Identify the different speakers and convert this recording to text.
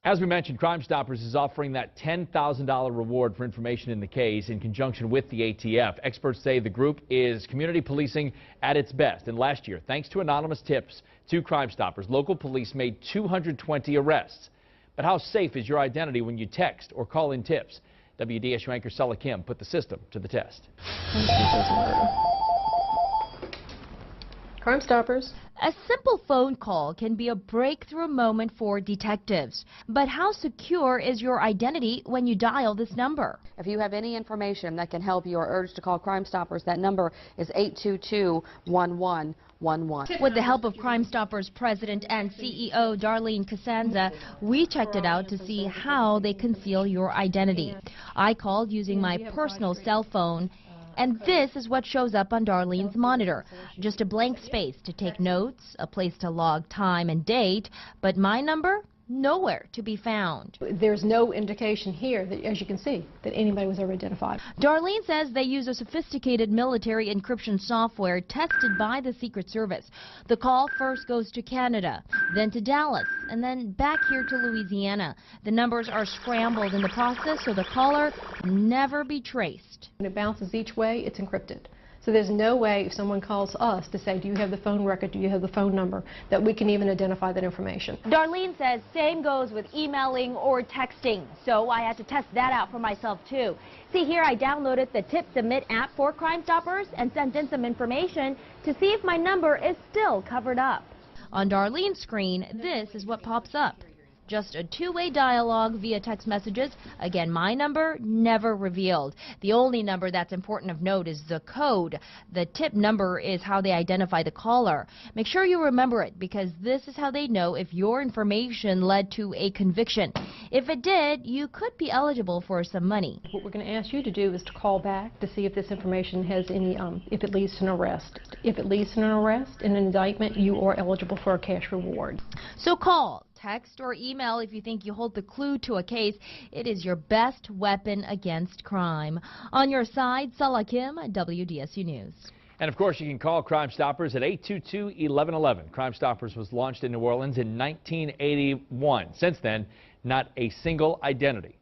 Speaker 1: As we mentioned, Crime Stoppers is offering that $10,000 reward for information in the case in conjunction with the ATF. Experts say the group is community policing at its best. And last year, thanks to anonymous tips to Crime Stoppers, local police made 220 arrests. But how safe is your identity when you text or call in tips? WDSU anchor Sella Kim put the system to the test.
Speaker 2: Crime Stoppers.
Speaker 3: A simple phone call can be a breakthrough moment for detectives. But how secure is your identity when you dial this number?
Speaker 4: If you have any information that can help you or urge to call Crime Stoppers, that number is 822-1111.
Speaker 3: With the help of Crime Stoppers President and CEO Darlene Casanza, we checked it out to see how they conceal your identity. I called using my personal cell phone. And this is what shows up on Darlene's monitor. Just a blank space to take notes, a place to log time and date, but my number, nowhere to be found.
Speaker 2: There's no indication here, that, as you can see, that anybody was ever identified.
Speaker 3: Darlene says they use a sophisticated military encryption software tested by the Secret Service. The call first goes to Canada, then to Dallas, and then back here to Louisiana. The numbers are scrambled in the process so the caller can never be traced.
Speaker 2: When it bounces each way, it's encrypted. So there's no way if someone calls us to say, do you have the phone record, do you have the phone number, that we can even identify that information.
Speaker 3: Darlene says same goes with emailing or texting, so I had to test that out for myself too. See here, I downloaded the Tip Submit app for Crime Stoppers and sent in some information to see if my number is still covered up. On Darlene's screen, this is what pops up. Just a two-way dialogue via text messages. Again, my number never revealed. The only number that's important of note is the code. The tip number is how they identify the caller. Make sure you remember it because this is how they know if your information led to a conviction. If it did, you could be eligible for some money.
Speaker 2: What we're going to ask you to do is to call back to see if this information has any, if it leads to an arrest. If it leads to an arrest and an indictment, you are eligible for a cash reward.
Speaker 3: So call, text, or email if you think you hold the clue to a case. It is your best weapon against crime. On your side, Sella Kim, WDSU News.
Speaker 1: And of course, you can call Crime Stoppers at 822-1111. Crime Stoppers was launched in New Orleans in 1981. Since then, not a single identity